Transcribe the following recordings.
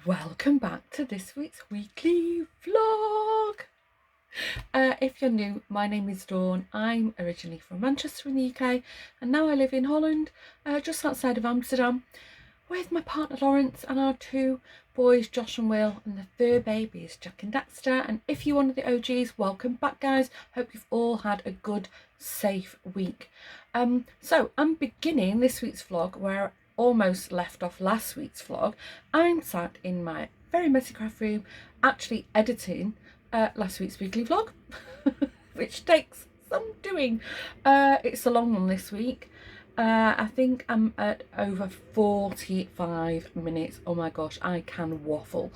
Welcome back to this week's weekly vlog. If you're new, my name is Dawn. I'm originally from Manchester in the UK and now I live in Holland, just outside of Amsterdam, with my partner Lawrence and our two boys Josh and Will, and the third baby is Jack and Dexter. And if you're one of the OGs, welcome back guys. Hope you've all had a good, safe week. So I'm beginning this week's vlog where I almost left off last week's vlog. I'm sat in my very messy craft room actually editing last week's weekly vlog, which takes some doing. It's a long one this week. I think I'm at over 45 minutes. Oh my gosh, I can waffle.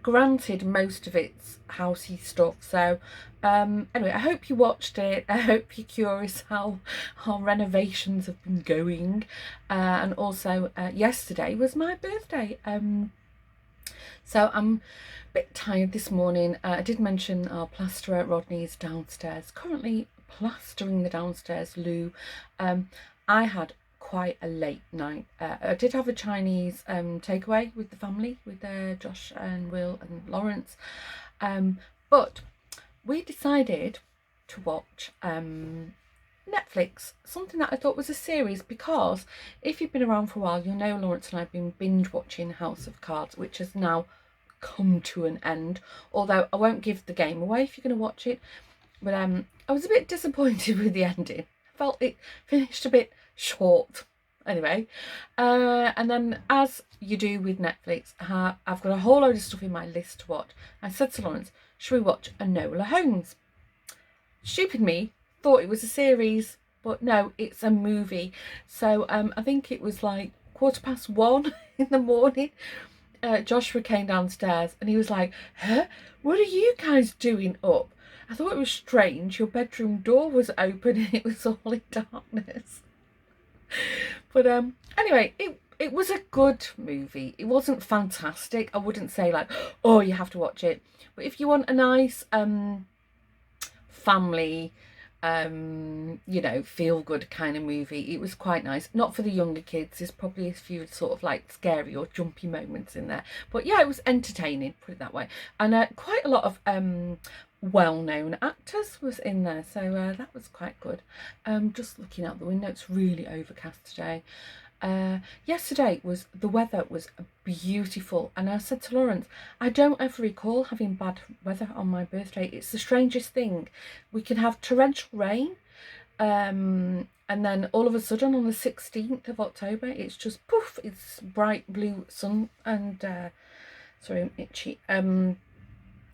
Granted, most of it's housey stuff, so anyway, I hope you watched it. I hope you're curious how our renovations have been going, and also yesterday was my birthday, so I'm a bit tired this morning. I did mention our plasterer Rodney's downstairs, currently plastering the downstairs loo. I had quite a late night. I did have a Chinese takeaway with the family, with Josh and Will and Lawrence, but we decided to watch Netflix, something that I thought was a series, because if you've been around for a while, you'll know Lawrence and I have been binge watching House of Cards, which has now come to an end, although I won't give the game away if you're going to watch it. But I was a bit disappointed with the ending. I felt it finished a bit short. Anyway, and then as you do with Netflix, I've got a whole load of stuff in my list to watch. I said to Lawrence, should we watch Enola Holmes? Stupid me thought it was a series, but no, it's a movie. So I think it was like 1:15 in the morning. Joshua came downstairs and he was like, huh? What are you guys doing up? I thought it was strange. Your bedroom door was open and it was all in darkness. But anyway, it was a good movie. It wasn't fantastic. I wouldn't say like, oh, you have to watch it. But if you want a nice family, you know, feel good kind of movie, it was quite nice. Not for the younger kids. There's probably a few sort of like scary or jumpy moments in there, but yeah, it was entertaining, put it that way. And quite a lot of well-known actors was in there, so that was quite good. Just looking out the window, it's really overcast today. Yesterday the weather was beautiful, and I said to Lawrence, I don't ever recall having bad weather on my birthday. It's the strangest thing. We can have torrential rain, and then all of a sudden on the 16th of October it's just poof, it's bright blue sun, and sorry, I'm itchy.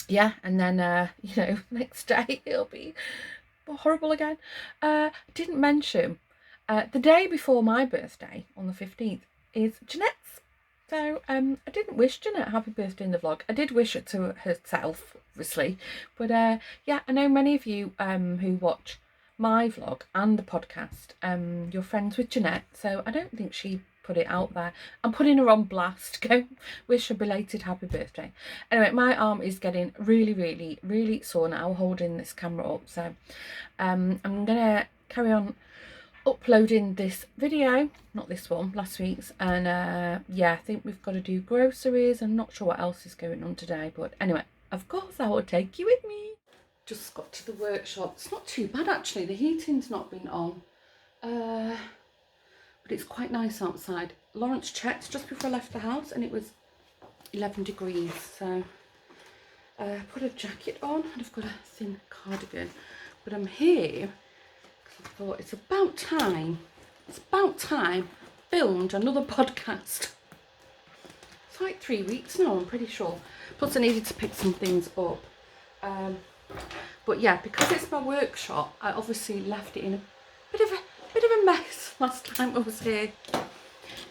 Yeah, and then you know, next day it'll be horrible again. Didn't mention the day before my birthday, on the 15th, is Jeanette's. So I didn't wish Jeanette happy birthday in the vlog. I did wish it to herself, obviously. But yeah, I know many of you who watch my vlog and the podcast, you're friends with Jeanette. So I don't think she put it out there. I'm putting her on blast. Go wish her belated happy birthday. Anyway, my arm is getting really sore now holding this camera up. So I'm gonna carry on uploading this video, not this one, last week's, and yeah, I think we've got to do groceries. I'm not sure what else is going on today, but anyway, of course I will take you with me. Just got to the workshop. It's not too bad actually, the heating's not been on, but it's quite nice outside. Lawrence checked just before I left the house and it was 11 degrees, so put a jacket on, and I've got a thin cardigan, but I'm here. I thought it's about time filmed another podcast. It's like 3 weeks now, I'm pretty sure. Plus I needed to pick some things up. But yeah, because it's my workshop, I obviously left it in a bit of a mess last time I was here.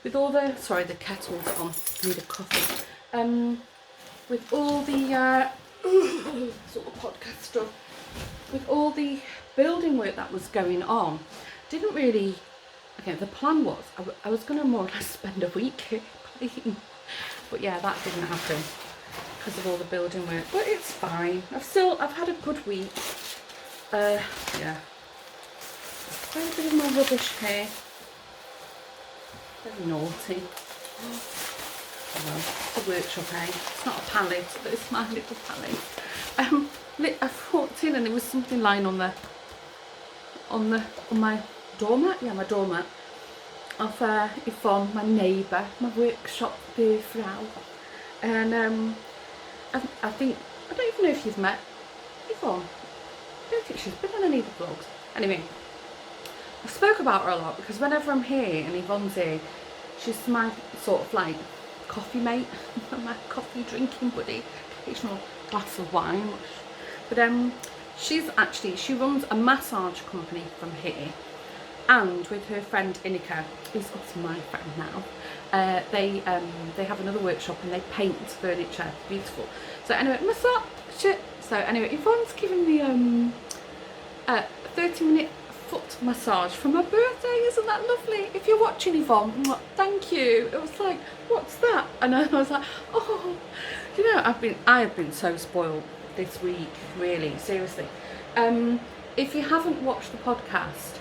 With all the, sorry, the kettle's on, I need a coffee. With all the sort of podcast stuff, with all the building work that was going on, didn't really, okay, the plan was I was going to more or less spend a week here cleaning, but yeah, that didn't happen because of all the building work, but it's fine. I've had a good week. Yeah, quite a bit of more rubbish here, very naughty. Well, it's a workshop, eh? It's not a pallet, but it's my little pallet. I walked in and there was something lying on my doormat. Yeah, my doormat. Of Yvonne, my neighbour, my workshop Frau. And I think, I don't even know if you've met Yvonne. I don't think she's been on any of the vlogs. Anyway, I spoke about her a lot because whenever I'm here and Yvonne's here, she's my sort of like coffee mate, my coffee drinking buddy, occasional glass of wine. But she runs a massage company from here, and with her friend Inika, who's also my friend now, they have another workshop and they paint furniture, beautiful. So anyway, massage. So anyway, Yvonne's given me a 30-minute foot massage for my birthday. Isn't that lovely? If you're watching, Yvonne, thank you. It was like, what's that? And I was like, oh, you know, I have been so spoiled this week, really, seriously. If you haven't watched the podcast,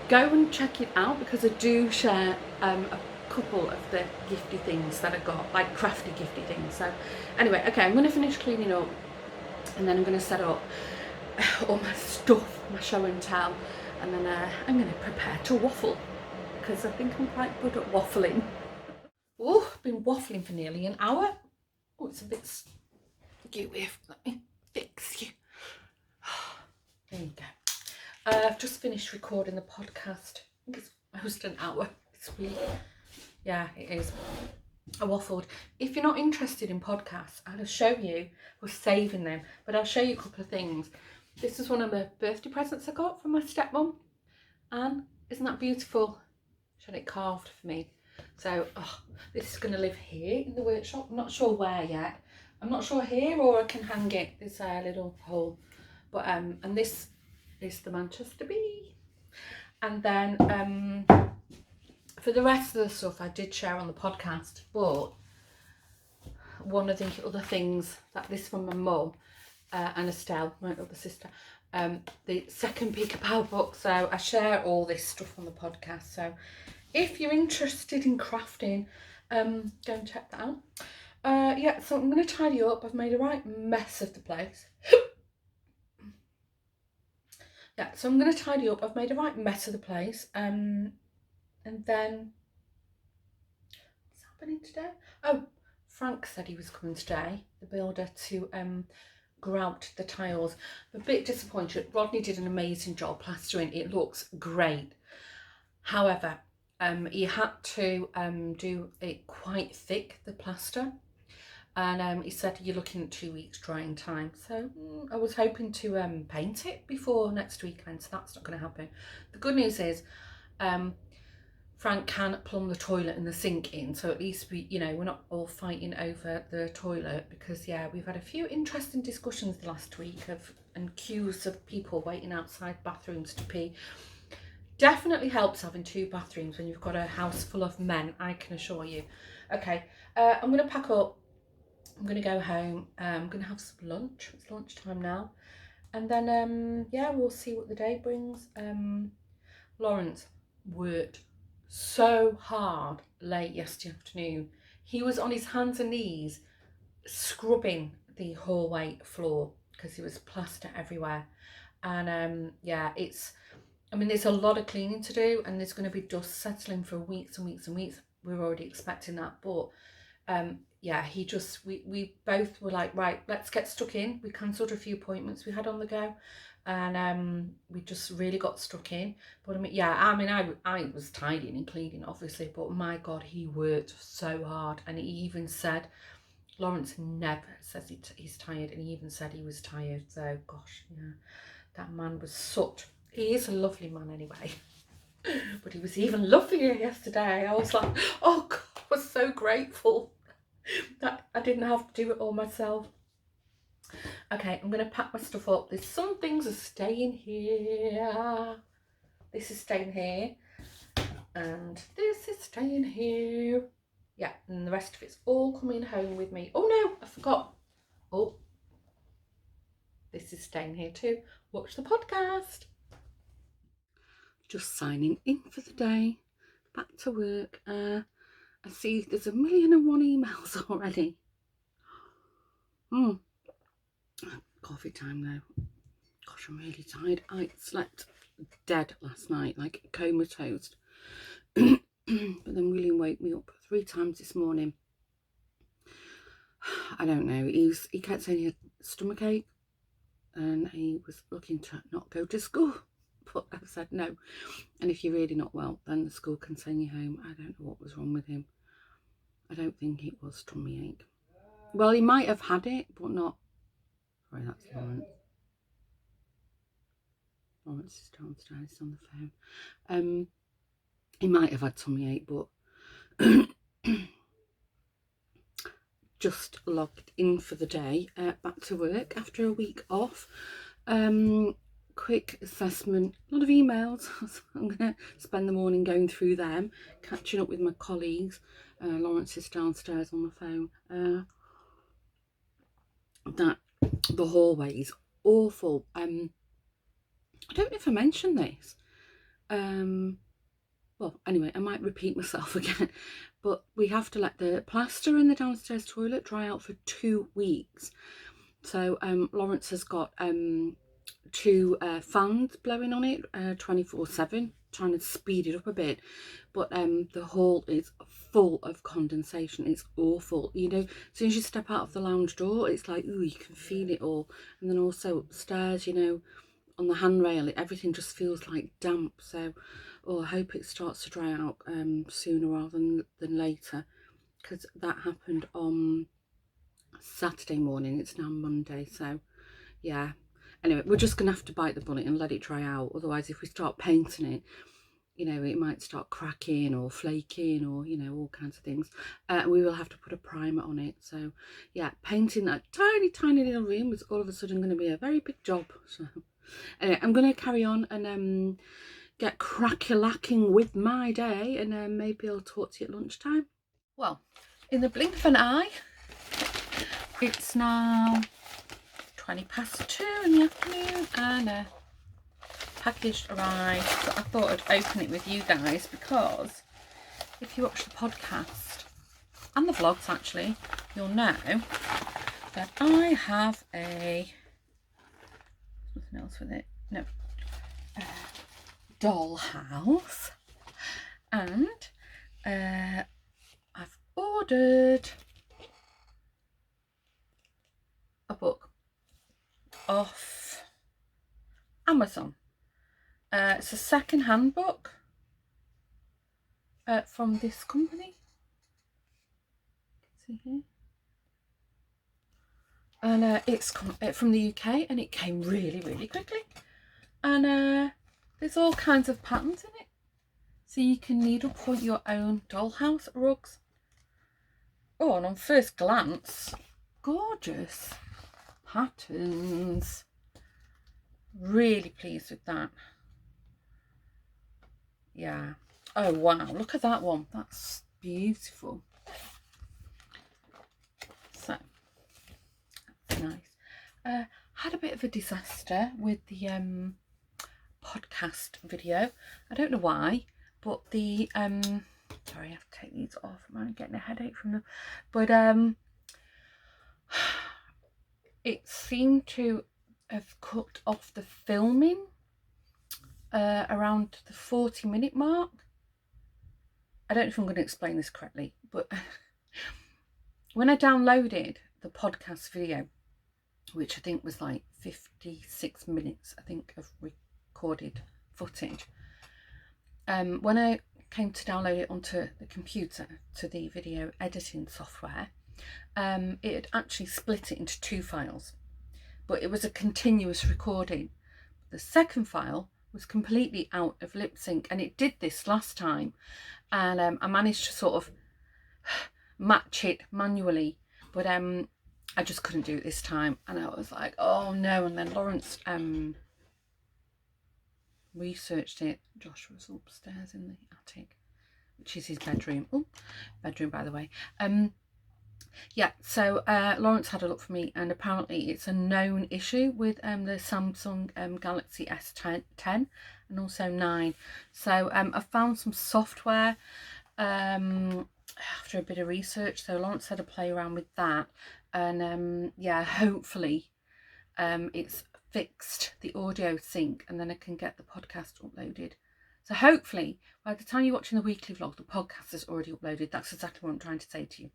go and check it out, because I do share a couple of the gifty things that I got, like crafty gifty things. So anyway, okay, I'm going to finish cleaning up and then I'm going to set up all my stuff, my show and tell, and then I'm going to prepare to waffle, because I think I'm quite good at waffling. Oh, I've been waffling for nearly an hour. Oh, it's a bit skewy. Let me fix you. There you go. I've just finished recording the podcast. I think it's almost an hour this week. Yeah, it is. I waffled. If you're not interested in podcasts, I'll show you. We're saving them, but I'll show you a couple of things. This is one of the birthday presents I got from my stepmom. And isn't that beautiful? She had it carved for me. So this is going to live here in the workshop. I'm not sure where yet. I'm not sure here or I can hang it. There's a little hole. But and this is the Manchester Bee. And then for the rest of the stuff I did share on the podcast, but one of the other things that this from my mum and Estelle, my other sister, the second Peak Power book. So I share all this stuff on the podcast. So if you're interested in crafting, go and check that out. Yeah, so I'm going to tidy up. I've made a right mess of the place. Yeah, so I'm going to tidy up. I've made a right mess of the place. And then, what's happening today? Oh, Frank said he was coming today, the builder, to grout the tiles. I'm a bit disappointed. Rodney did an amazing job plastering. It looks great. However, he had to do it quite thick, the plaster. And he said you're looking at 2 weeks drying time. So I was hoping to paint it before next weekend. So that's not going to happen. The good news is Frank can plumb the toilet and the sink in. So at least we're not all fighting over the toilet, because yeah, we've had a few interesting discussions the last week and queues of people waiting outside bathrooms to pee. Definitely helps having 2 bathrooms when you've got a house full of men, I can assure you. Okay, I'm going to pack up. I'm going to go home. I'm going to have some lunch. It's lunchtime now. And then, yeah, we'll see what the day brings. Lawrence worked so hard late yesterday afternoon. He was on his hands and knees scrubbing the hallway floor because there was plaster everywhere. And, yeah, there's a lot of cleaning to do, and there's going to be dust settling for weeks and weeks and weeks. We're already expecting that, but yeah, we both were like, right, let's get stuck in. We cancelled a few appointments we had on the go, and we just really got stuck in. But I was tidying and cleaning, obviously, but my God, he worked so hard. And he even said, Lawrence never says he's tired, and he even said he was tired. So gosh, yeah, that man was he is a lovely man anyway. But he was even lovelier yesterday. I was like, oh God, I was so grateful that I didn't have to do it all myself. Okay, I'm going to pack my stuff up. There's some things are staying here. This is staying here. And this is staying here. Yeah, and the rest of it's all coming home with me. Oh no, I forgot. Oh, this is staying here too. Watch the podcast. Just signing in for the day. Back to work. I see there's 1,000,001 emails already. Coffee time though. Gosh, I'm really tired. I slept dead last night, like comatose. But then William woke me up 3 times this morning. I don't know. He kept saying he had stomachache, and he was looking to not go to school. But I said no. And if you're really not well, then the school can send you home. I don't know what was wrong with him. I don't think it was tummy ache. Well, he might have had it, but not. Sorry, that's Lawrence. Lawrence is downstairs on the phone. He might have had tummy ache, but just logged in for the day, back to work after a week off. Quick assessment, a lot of emails. I'm going to spend the morning going through them, catching up with my colleagues. Lawrence is downstairs on the phone. That the hallway is awful. I don't know if I mentioned this. Well, anyway, I might repeat myself again, but we have to let the plaster in the downstairs toilet dry out for 2 weeks. So Lawrence has got 2 fans blowing on it 24/7, trying to speed it up a bit. But the hall is full of condensation. It's awful. You know, as soon as you step out of the lounge door, it's like, ooh, you can feel it all. And then also upstairs, you know, on the handrail, everything just feels like damp. So, I hope it starts to dry out sooner rather than later, because that happened on Saturday morning. It's now Monday, so yeah. Anyway, we're just gonna have to bite the bullet and let it dry out. Otherwise, if we start painting it, you know, it might start cracking or flaking or, you know, all kinds of things. We will have to put a primer on it. So yeah, painting that tiny little room is all of a sudden going to be a very big job. So anyway, I'm going to carry on and get crack-a-lacking with my day, and maybe I'll talk to you at lunchtime. Well, in the blink of an eye, it's now 2:20 in the afternoon, and a package arrived. So I thought I'd open it with you guys, because if you watch the podcast and the vlogs, actually, you'll know that I have nothing else with it. No. Dollhouse, and I've ordered a book off Amazon. It's a second-hand book from this company. See here, and it's from the UK, and it came really quickly, and there's all kinds of patterns in it, so you can needle point your own dollhouse rugs. Oh, and on first glance, gorgeous patterns. Really pleased with that. Yeah. Oh wow, look at that one. That's beautiful. So that's nice. Had a bit of a disaster with the podcast video. I don't know why, but the sorry, I have to take these off. I'm getting a headache from them. But it seemed to have cut off the filming around the 40-minute mark. I don't know if I'm going to explain this correctly, but when I downloaded the podcast video, which I think was like 56 minutes, I think, of recorded footage, when I came to download it onto the computer to the video editing software, it had actually split it into 2 files, but it was a continuous recording. The second file was completely out of lip sync, and it did this last time, and I managed to sort of match it manually, but I just couldn't do it this time, and I was like, oh no. And then Lawrence researched it. Josh was upstairs in the attic, which is his bedroom. Oh, bedroom, by the way. Yeah, so Lawrence had a look for me, and apparently it's a known issue with the Samsung Galaxy S10 and also 9. So I found some software after a bit of research. So Lawrence had a play around with that, and yeah, hopefully it's fixed the audio sync, and then I can get the podcast uploaded. So hopefully by the time you're watching the weekly vlog, the podcast is already uploaded. That's exactly what I'm trying to say to you.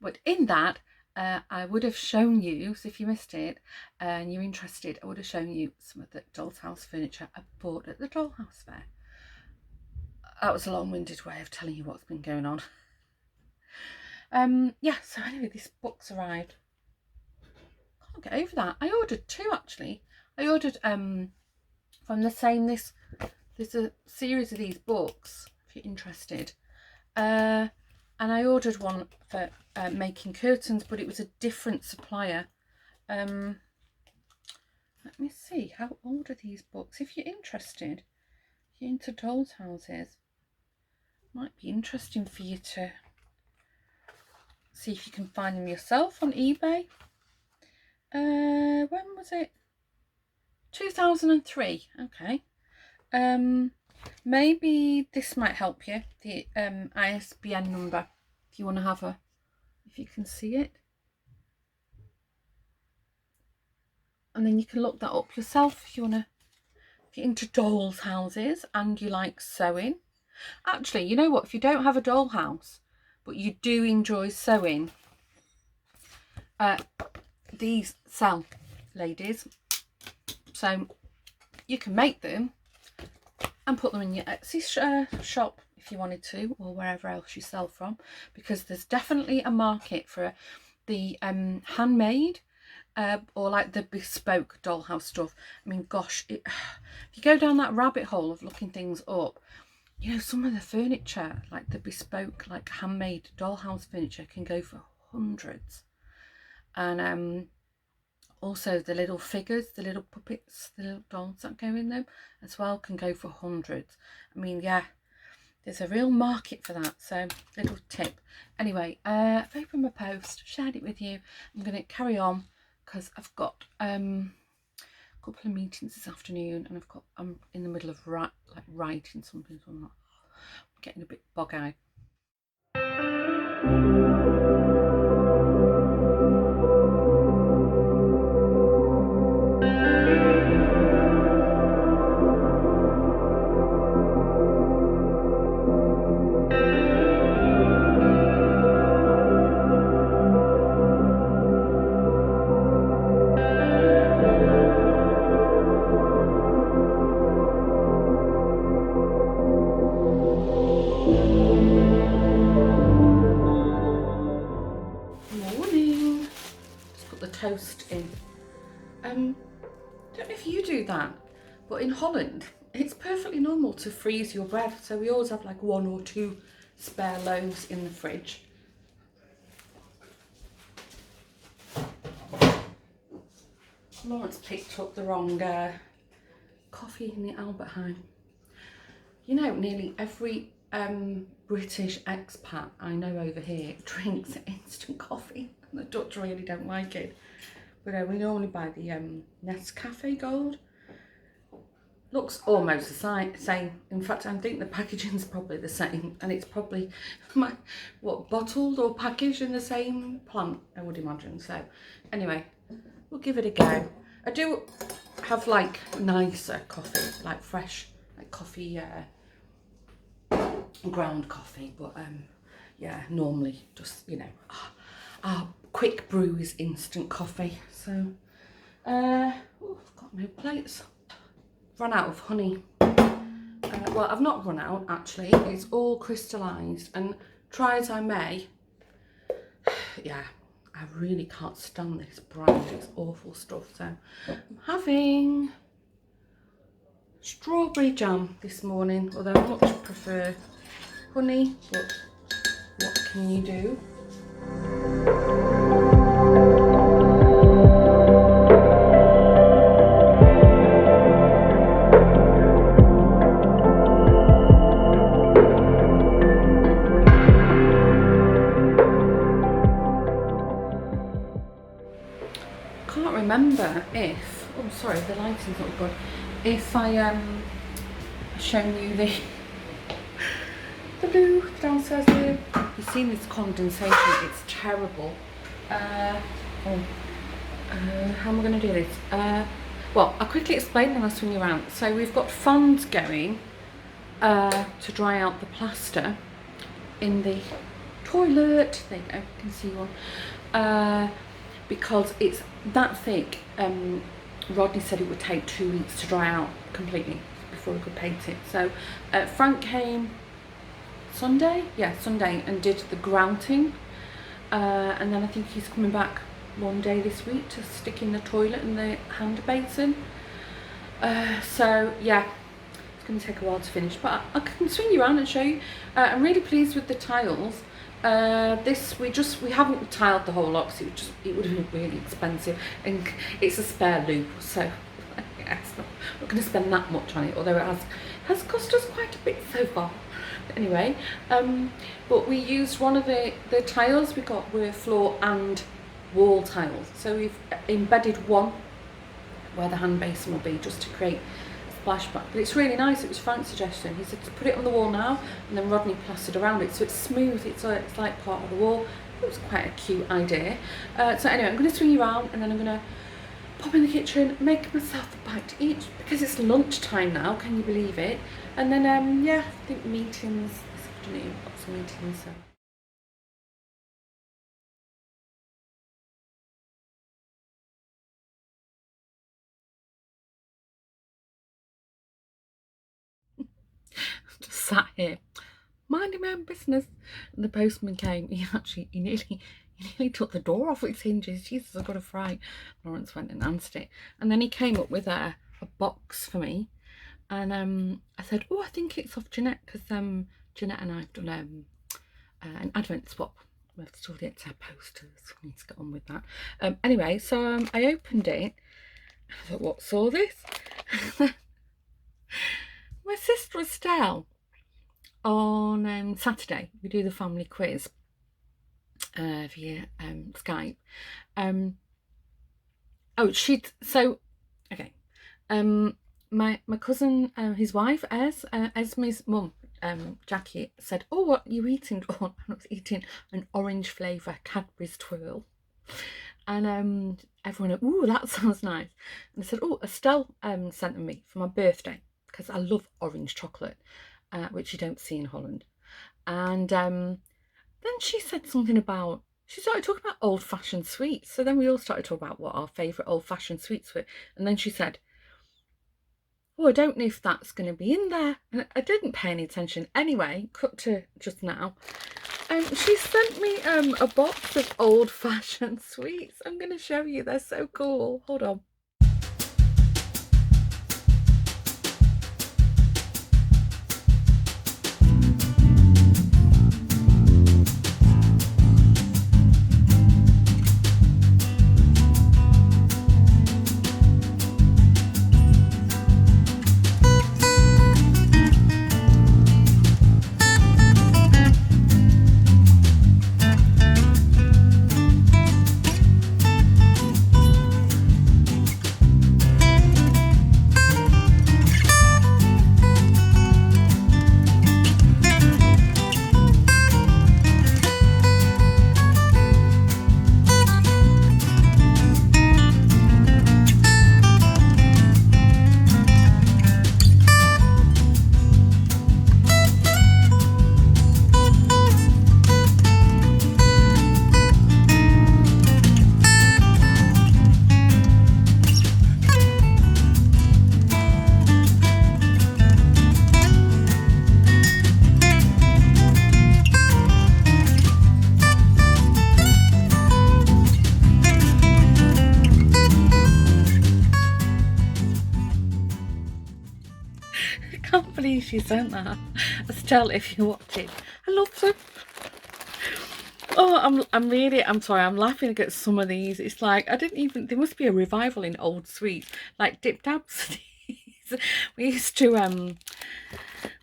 But in that, I would have shown you, so if you missed it and you're interested, I would have shown you some of the Doll's House furniture I bought at the Dollhouse Fair. That was a long-winded way of telling you what's been going on. Yeah, so anyway, this book's arrived. Can't get over that. I ordered 2 actually. I ordered from the same, there's a series of these books if you're interested. And I ordered one for making curtains, but it was a different supplier. Let me see, how old are these books? If you're interested, if you're into dolls' houses, might be interesting for you to see if you can find them yourself on eBay. When was it? 2003. Okay. Maybe this might help you, the ISBN number, if you want to have a, if you can see it, and then you can look that up yourself if you want to get into dolls' houses and you like sewing. Actually, you know what, if you don't have a doll house but you do enjoy sewing, these sell, ladies, so you can make them and put them in your Etsy shop if you wanted to, or wherever else you sell from, because there's definitely a market for the handmade or like the bespoke dollhouse stuff. I mean, gosh, if you go down that rabbit hole of looking things up, you know, some of the furniture, like the bespoke, like handmade dollhouse furniture, can go for hundreds. And also the little figures, the little puppets, the little dolls that go in them as well, can go for hundreds. I mean, yeah, there's a real market for that. So, little tip. Anyway, I've opened my post, shared it with you. I'm going to carry on because I've got a couple of meetings this afternoon, and I'm in the middle of writing something, so I'm getting a bit bog-eyed. Toast in. Don't know if you do that, but in Holland it's perfectly normal to freeze your bread, so we always have like 1 or 2 spare loaves in the fridge. Lawrence picked up the wrong coffee in the Albert Heijn. You know, nearly every British expat I know over here drinks instant coffee. The Dutch really don't like it, but we normally buy the Nescafe Gold. Looks almost the same. In fact, I think the packaging is probably the same, and it's probably bottled or packaged in the same plant, I would imagine. So anyway, we'll give it a go. I do have like nicer coffee, like fresh, like coffee, ground coffee, but yeah, normally just, you know, our quick brew is instant coffee. So I've got no plates. Run out of honey. Well, I've not run out actually, it's all crystallised, and try as I may, yeah, I really can't stand this brand, it's awful stuff. So I'm having strawberry jam this morning, although I much prefer honey, but what can you do? Remember if, oh sorry, the lighting's not good, if I shown you the the loo, downstairs loo. You've seen this condensation, it's terrible. How am I going to do this? Well, I'll quickly explain then I'll swing you around. So we've got fans going to dry out the plaster in the toilet. There you go, you can see one. Because it's that thick. Rodney said it would take 2 weeks to dry out completely before we could paint it. So Frank came Sunday, and did the grouting, and then I think he's coming back one day this week to stick in the toilet and the hand basin. So yeah, it's going to take a while to finish, but I can swing you around and show you. I'm really pleased with the tiles. We haven't tiled the whole lot because it would have been really expensive, and it's a spare loop, so yeah, not going to spend that much on it, although it has cost us quite a bit so far. But anyway, but we used one of the tiles we got were floor and wall tiles, so we've embedded one where the hand basin will be, just to create splashback. But it's really nice. It was Frank's suggestion. He said to put it on the wall now, and then Rodney plastered around it, so it's smooth. It's like part of the wall. It was quite a cute idea. So anyway, I'm going to swing you around, and then I'm going to pop in the kitchen, make myself a bite to eat because it's lunchtime now. Can you believe it? And then yeah, I think meetings this afternoon. Got some meetings. So. Just sat here minding my own business, and the postman came. He nearly took the door off its hinges. Jesus, I've got a fright. Lawrence went and answered it, and then he came up with a box for me, and I said, oh, I think it's off Jeanette, because Jeanette and I have done an advent swap. We've still yet to posters. We need to get on with that. Anyway, so I opened it. I thought, what's all this? My sister Estelle, on Saturday, we do the family quiz via Skype. My cousin, his wife, Esme's mum, Jackie, said, oh, what are you eating? Oh, I was eating an orange flavour Cadbury's twirl. And everyone went, ooh, that sounds nice. And I said, oh, Estelle sent them me for my birthday, because I love orange chocolate, which you don't see in Holland. And then she said something about, she started talking about old-fashioned sweets. So then we all started talking about what our favourite old-fashioned sweets were. And then she said, oh, I don't know if that's going to be in there. And I didn't pay any attention. Anyway, cut to just now. She sent me a box of old-fashioned sweets. I'm going to show you. They're so cool. Hold on. She sent that. Estelle, if you're watching, I love them. Oh, I'm sorry, I'm laughing at some of these. It's like, there must be a revival in old sweets, like Dip Dabs. We used to,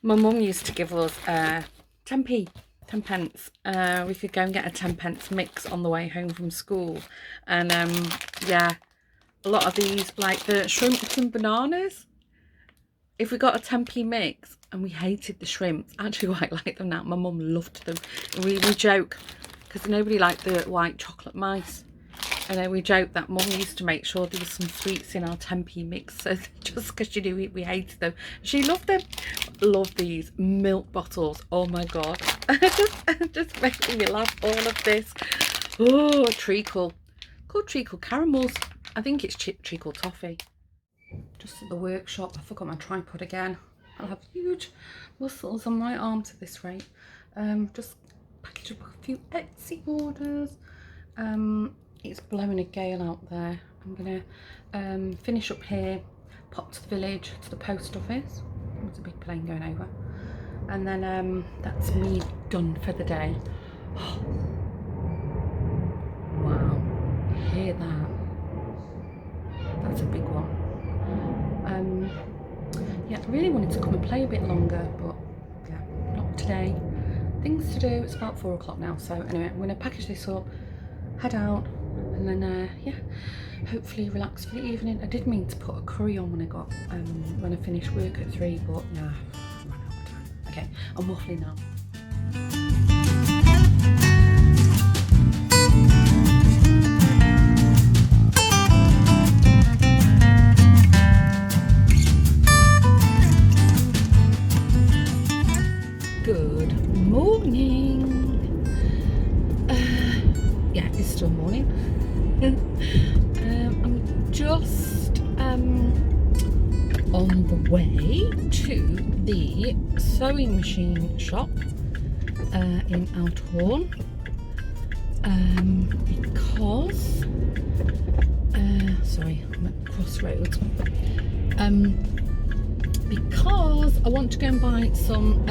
my mum used to give us 10p, 10 pence. We could go and get a 10 pence mix on the way home from school. And yeah, a lot of these, like the shrimps and bananas. if we got a 10p mix and we hated the shrimps, I actually quite like them now. My mum loved them. We joke, because nobody liked the white chocolate mice. And we joke that Mum used to make sure there was some sweets in our 10p mix, so just because she knew we hated them. She loved them. Love these milk bottles. Oh my god. just making me laugh, all of this. Oh, treacle. Called treacle caramels. I think it's treacle toffee. Just at the workshop. I forgot my tripod again. I'll have huge muscles on my arms at this rate. Just packaged up a few Etsy orders. It's blowing a gale out there. I'm gonna finish up here, pop to the village, to the post office. There's a big plane going over, and then that's me done for the day. Wow, hear that? That's a big one. Yeah, I really wanted to come and play a bit longer, but yeah, not today. Things to do. It's about 4 o'clock now, so anyway, I'm gonna package this up, head out, and then yeah, hopefully relax for the evening. I did mean to put a curry on when I finish work at 3, but nah, I've run out of time. Okay, I'm waffling now. Good morning. Yeah, it's still morning. I'm just on the way to the sewing machine shop in Althorn, because sorry, I'm at the crossroads. Because I want to go and buy some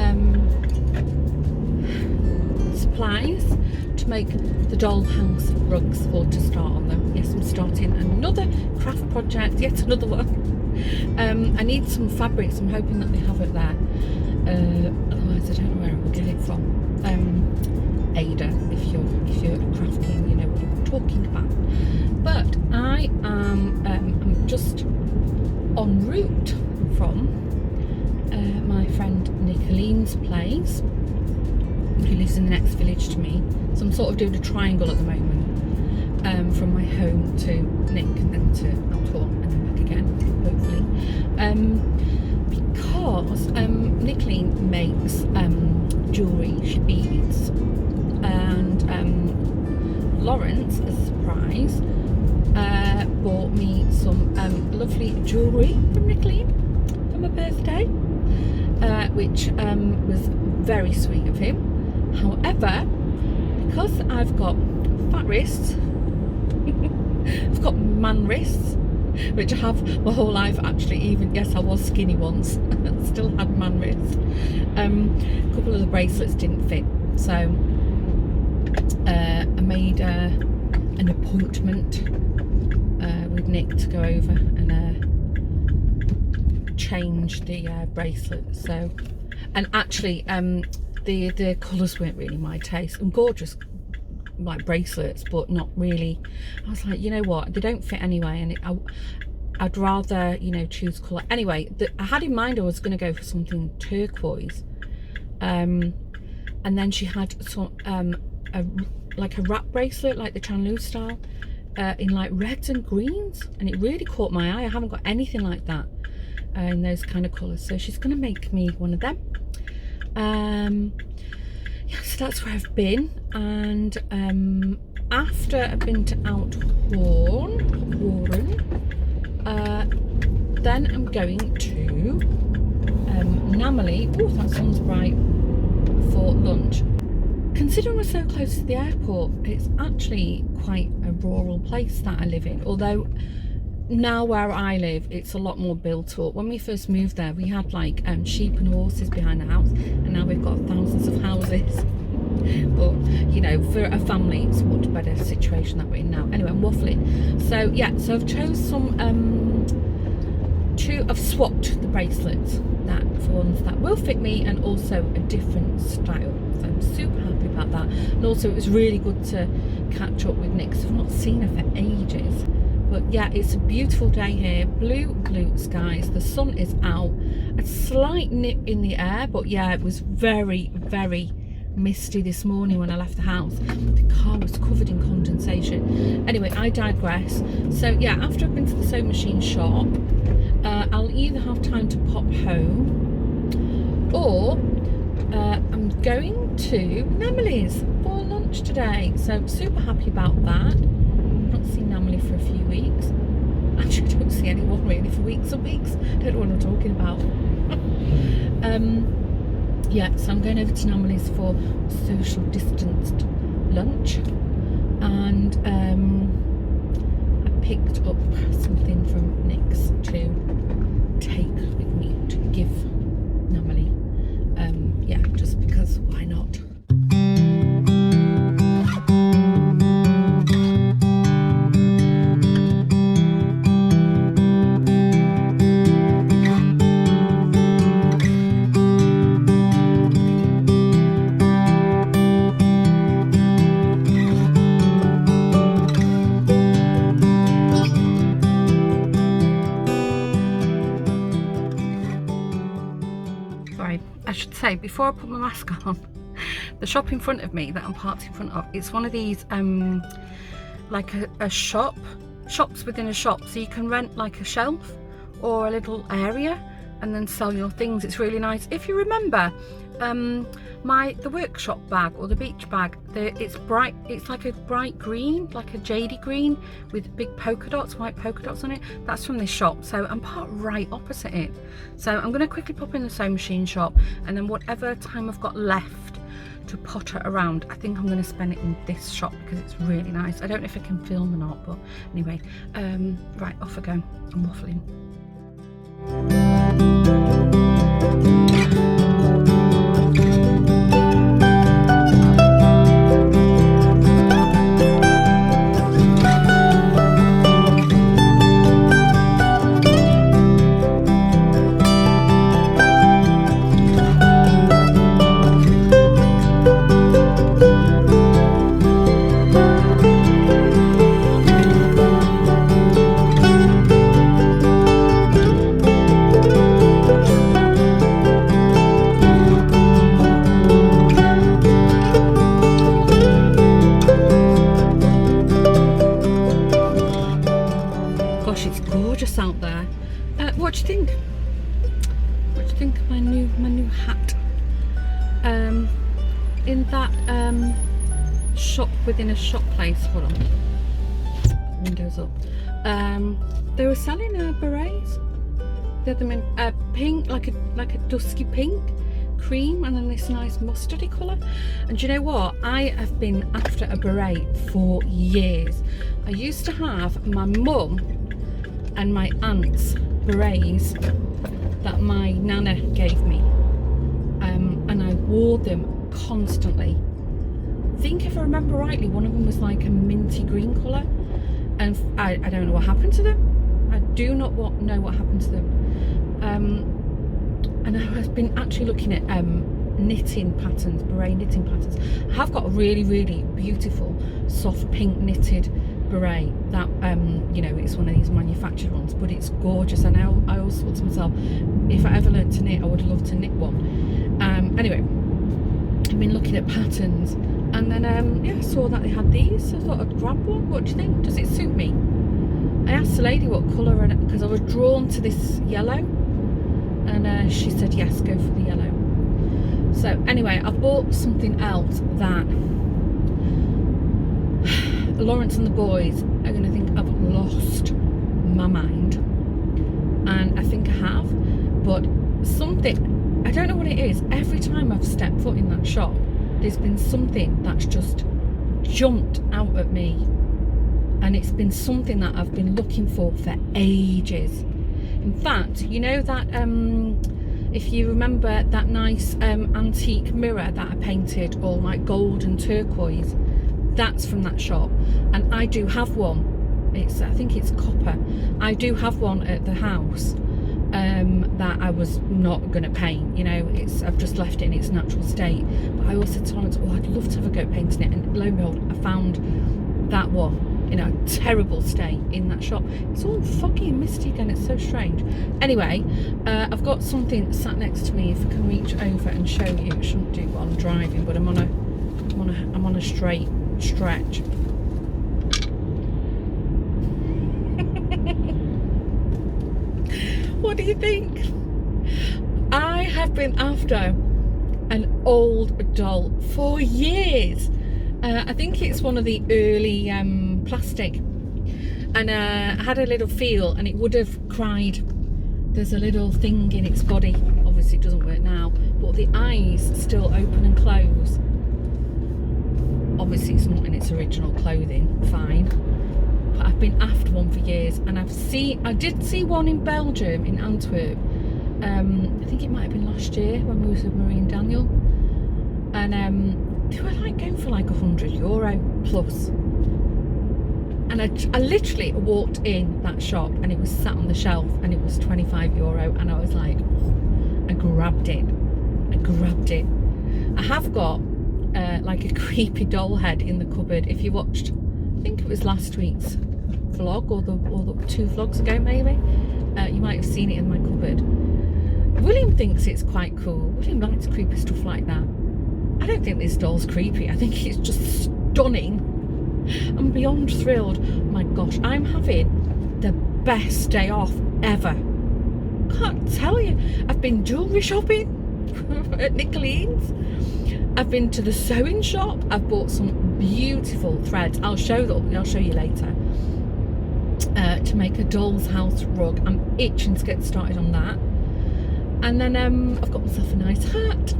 supplies to make the dollhouse rugs, or to start on them. Yes, I'm starting another craft project, yet another one. I need some fabrics. I'm hoping that they have it there. Otherwise, I don't know where I will get it from. Ada, if you're a craft king, you know what I'm talking about. But I am I'm just en route from my friend Nicolene's place, who lives in the next village to me. So I'm sort of doing a triangle at the moment, from my home to Nick, and then to Althorn, and then back again, hopefully. Because Nicolene makes jewellery, she beads, and Lawrence, as a surprise, bought me some lovely jewellery from Nicolene for my birthday, which was very sweet of him. However, because I've got fat wrists, I've got man wrists, which I have my whole life actually. Even, yes, I was skinny once, still had man wrists. A couple of the bracelets didn't fit, so I made an appointment with Nick to go over and change the bracelet. So, and actually the colours weren't really my taste. And gorgeous, like, bracelets, but not really. I was like, you know what, they don't fit anyway, and I'd rather, you know, choose colour. Anyway, I had in mind I was going to go for something turquoise, and then she had some like a wrap bracelet, like the Chanlu style, in like reds and greens, and it really caught my eye. I haven't got anything like that in those kind of colours, so she's going to make me one of them. Yeah, so that's where I've been, and after I've been to Althorn, then I'm going to Namely. Oh, that sounds bright, for lunch. Considering we're so close to the airport, it's actually quite a rural place that I live in, although now where I live, it's a lot more built up. When we first moved there, we had like sheep and horses behind the house, and now we've got thousands of houses. But you know, for a family, it's a much better situation that we're in now. Anyway, I'm waffling. So yeah, so I've chose some I've swapped the bracelets that for ones that will fit me, and also a different style. So I'm super happy about that. And also, it was really good to catch up with Nick, 'cause I've not seen her for ages. But yeah, it's a beautiful day here. Blue skies. The sun is out. A slight nip in the air, but yeah, it was very misty this morning when I left the house. The car was covered in condensation. Anyway, I digress. So yeah, after I've been to the sewing machine shop, I'll either have time to pop home, or I'm going to Namely's for lunch today. So I'm super happy about that. I've not seen Namely for a few weeks. Actually, I don't see anyone really for weeks and weeks. Don't know what I'm talking about. Yeah, so I'm going over to Namely's for social distanced lunch, and I picked up something from Nick's to take with me to give Namely. Yeah, just because why not? I should say, before I put my mask on, the shop in front of me that I'm parked in front of, it's one of these like a shops within a shop, so you can rent like a shelf or a little area and then sell your things. It's really nice. If you remember the workshop bag or the beach bag, it's like a bright green, like a jadey green with big polka dots, white polka dots on it. That's from this shop, so I'm parked right opposite it. So I'm going to quickly pop in the sewing machine shop, and then whatever time I've got left to potter around, I think I'm going to spend it in this shop because it's really nice. I don't know if I can film or not, but anyway, right, off I go. I'm waffling. Out there. What do you think? What do you think of my new hat? In that shop within a shop place. Hold on. Windows up. They were selling berets. They had them in pink, like a dusky pink, cream, and then this nice mustardy colour. And do you know what? I have been after a beret for years. I used to have my mum and my aunt's berets that my nana gave me, and I wore them constantly. I think if I remember rightly, one of them was like a minty green colour, and I don't know what happened to them. I do not know what happened to them. And I've been actually looking at knitting patterns, beret knitting patterns. I have got a really beautiful soft pink knitted beret that you know, it's one of these manufactured ones, but it's gorgeous. And I always thought to myself, if I ever learned to knit, I would love to knit one. Anyway, I've been looking at patterns, and then yeah, I saw that they had these, so I thought I'd grab one. What do you think? Does it suit me? I asked the lady what colour, because I was drawn to this yellow, and she said yes, go for the yellow. So anyway, I bought something else that Lawrence and the boys are going to think I've lost my mind, and I think I have. But something, I don't know what it is, every time I've stepped foot in that shop, there's been something that's just jumped out at me, and it's been something that I've been looking for ages. In fact, you know that if you remember that nice antique mirror that I painted all like gold and turquoise, that's from that shop. And I do have one. I think it's copper. I do have one at the house that I was not going to paint. You know, I've just left it in its natural state. But I also said to Lawrence, oh, I'd love to have a go at painting it. And lo and behold, I found that one. in a terrible state in that shop. It's all foggy and misty again. It's so strange. Anyway, I've got something sat next to me. If I can reach over and show you, I shouldn't do while I'm driving, but I'm on a straight stretch. What do you think? I have been after an old doll for years. I think it's one of the early plastic, and I had a little feel and it would have cried. There's a little thing in its body, obviously it doesn't work now, but the eyes still open and close. Obviously it's not in its original clothing, fine, but I've been after one for years, and I did see one in Belgium, in Antwerp. I think it might have been last year when we was with Marie and Daniel, and they were like going for like €100 plus, and I literally walked in that shop and it was sat on the shelf and it was €25, and I was like, I grabbed it. I have got like a creepy doll head in the cupboard. If you watched, I think it was last week's vlog or the 2 vlogs ago maybe, you might have seen it in my cupboard. William thinks it's quite cool. William likes creepy stuff like that. I don't think this doll's creepy. I think it's just stunning. I'm beyond thrilled. Oh my gosh, I'm having the best day off ever. Can't tell you. I've been jewellery shopping at Nicolene's. I've been to the sewing shop. I've bought some beautiful threads. I'll show you later. To make a doll's house rug. I'm itching to get started on that. And then I've got myself a nice hat,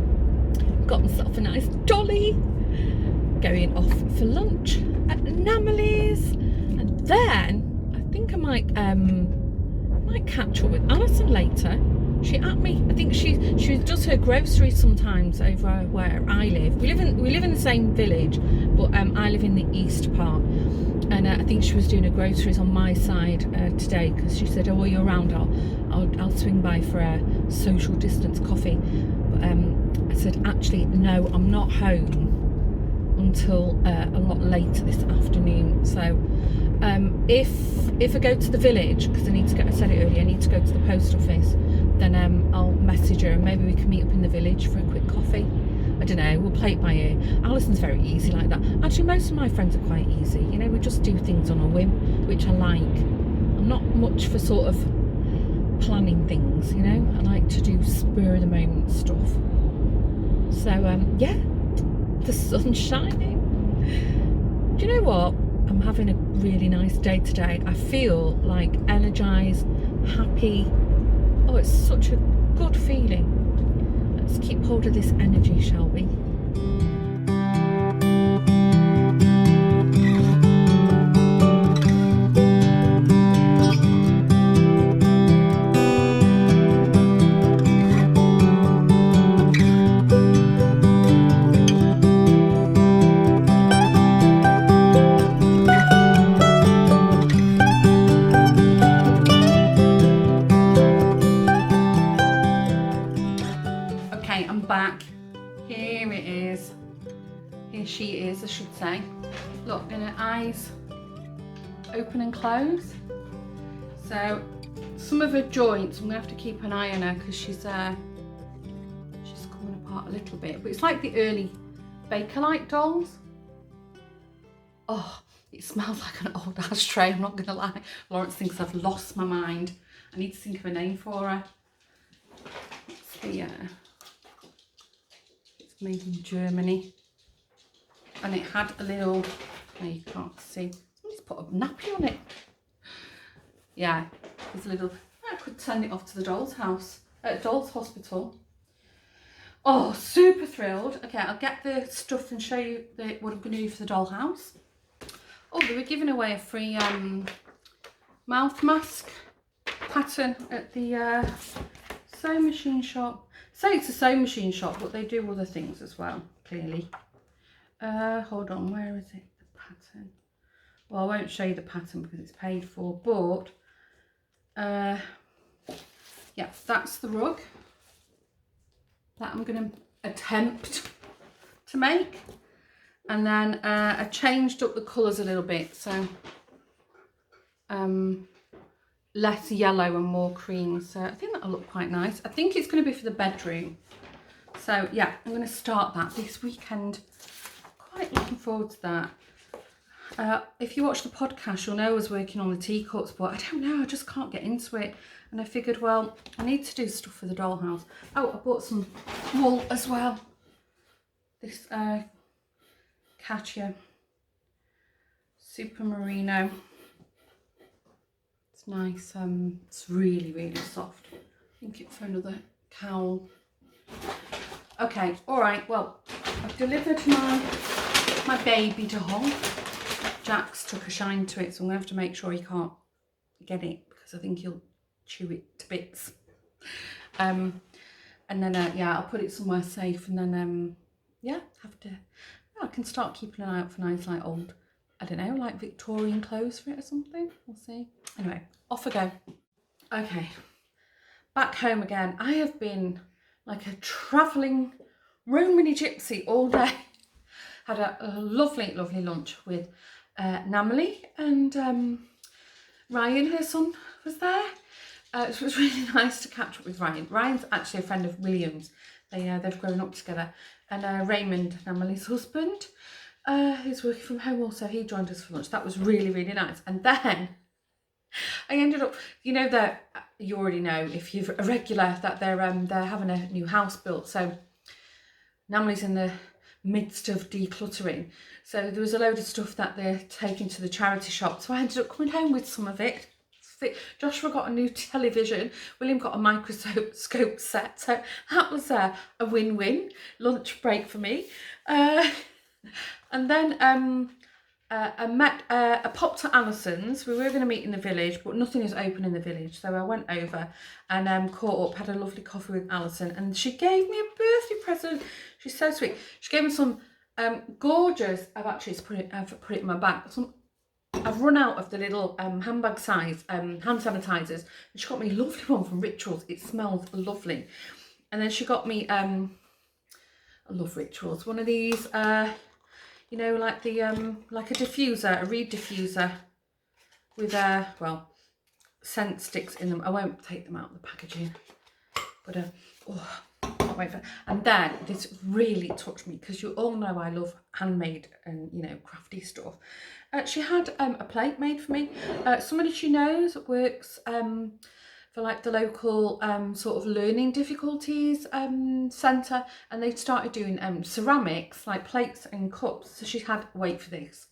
got myself a nice dolly, going off for lunch at Namalie's, and then I think I might catch up with Alison later. She at me. I think she does her groceries sometimes over where I live. We live in the same village, but I live in the east part. And I think she was doing her groceries on my side today, because she said, "Oh, are you around? I'll swing by for a social distance coffee." But I said, "Actually, no, I'm not home until a lot later this afternoon. So if I go to the village, because I said it earlier, I need to go to the post office, then I'll message her and maybe we can meet up in the village for a quick coffee. I don't know, we'll play it by ear." Alison's very easy like that. Actually, most of my friends are quite easy. You know, we just do things on a whim, which I like. I'm not much for sort of planning things, you know. I like to do spur of the moment stuff. So, yeah, the sun's shining. Do you know what? I'm having a really nice day today. I feel like energised, happy. Oh, it's such a good feeling. Let's keep hold of this energy, shall we? Okay, I'm back. Here it is. Here she is, I should say. Look, and her eyes open and close. So some of her joints, I'm gonna have to keep an eye on her because she's coming apart a little bit. But it's like the early Bakelite dolls. Oh, it smells like an old ashtray, I'm not gonna lie. Lawrence thinks I've lost my mind. I need to think of a name for her. Let's see, it's made in Germany. And it had a little, no, you can't see. Somebody's put a nappy on it. Yeah, there's a little, I could send it off to the doll's house, doll's hospital. Oh, super thrilled. Okay, I'll get the stuff and show you what I'm going to do for the doll house. Oh, they were giving away a free mouth mask pattern at the sewing machine shop. So it's a sewing machine shop, but they do other things as well, clearly. Hold on, where is it? The pattern. Well, I won't show you the pattern because it's paid for, but yeah, that's the rug that I'm going to attempt to make. And then I changed up the colours a little bit. So less yellow and more cream. So I think that'll look quite nice. I think it's going to be for the bedroom. So yeah, I'm going to start that this weekend. Quite looking forward to that. If you watch the podcast, you'll know I was working on the teacups, but I don't know, I just can't get into it. And I figured, well, I need to do stuff for the dollhouse. Oh, I bought some wool as well. This Katia Super Merino. It's nice. It's really, really soft. I think it's for another cowl. Okay, all right. Well, I've delivered my baby doll. Jack's took a shine to it, so I'm gonna have to make sure he can't get it because I think he'll chew it to bits. And then yeah, I'll put it somewhere safe, and then yeah, I can start keeping an eye out for nice like old, I don't know, like Victorian clothes for it or something. We'll see. Anyway, off I go. Okay, back home again. I have been like a travelling Romany gypsy all day. Had a lovely, lovely lunch with Namely, and Ryan, her son, was there. It was really nice to catch up with Ryan. Ryan's actually a friend of William's. They've grown up together. And Raymond, Namily's husband, who's working from home also, he joined us for lunch. That was really, really nice. And then I ended up, you know, that you already know if you're a regular that they're having a new house built. So Namily's in the midst of decluttering. So there was a load of stuff that they're taking to the charity shop. So I ended up coming home with some of it. Joshua got a new television. William got a microscope set. So that was a win-win lunch break for me. And then I popped to Alison's. We were going to meet in the village, but nothing is open in the village. So I went over and caught up, had a lovely coffee with Alison, and she gave me a birthday present. She's so sweet. She gave me some gorgeous, I've put it in my bag. I've run out of the little handbag size hand sanitizers, and she got me a lovely one from Rituals. It smells lovely. And then she got me, I love Rituals, one of these, you know, like the like a diffuser, a reed diffuser with well, scent sticks in them. I won't take them out of the packaging, but oh, can't wait for. And then this really touched me because you all know I love handmade and, you know, crafty stuff. She had a plate made for me. Somebody she knows works for like the local sort of learning difficulties centre, and they started doing ceramics, like plates and cups. So she had, wait for this.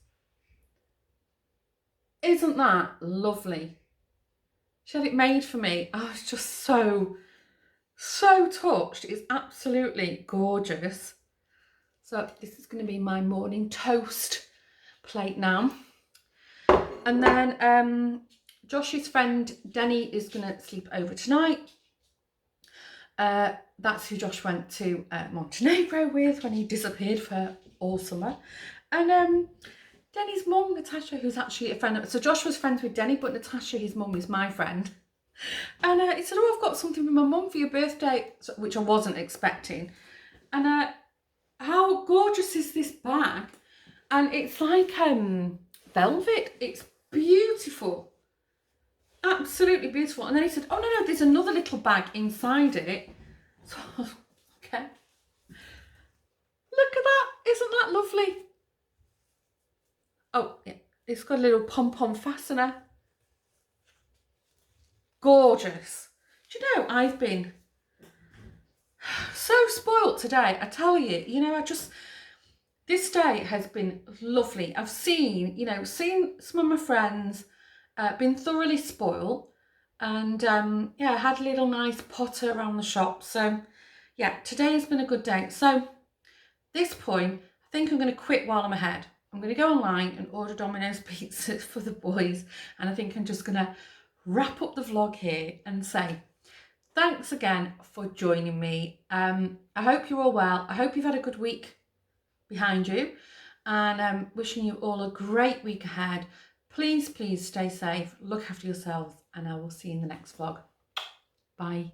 Isn't that lovely? She had it made for me. I was just so touched. It's absolutely gorgeous. So this is going to be my morning toast plate now. And then Josh's friend Denny is going to sleep over tonight. That's who Josh went to Montenegro with when he disappeared for all summer. And Denny's mum, Natasha, who's actually a friend. So Josh was friends with Denny, but Natasha, his mum, is my friend. And he said, oh, I've got something for my mum for your birthday, which I wasn't expecting. And how gorgeous is this bag? And it's like velvet. It's beautiful. Absolutely beautiful. And then he said, oh, no, there's another little bag inside it. So, okay. Look at that. Isn't that lovely? Oh, yeah. It's got a little pom-pom fastener. Gorgeous. Do you know, I've been so spoilt today. I tell you, you know, this day has been lovely. I've seen some of my friends, been thoroughly spoiled, and yeah, had a little nice potter around the shop. So yeah, today has been a good day. So at this point, I think I'm going to quit while I'm ahead. I'm going to go online and order Domino's pizzas for the boys, and I think I'm just going to wrap up the vlog here and say thanks again for joining me. I hope you're all well. I hope you've had a good week behind you, and wishing you all a great week ahead. Please stay safe, look after yourselves, and I will see you in the next vlog. Bye.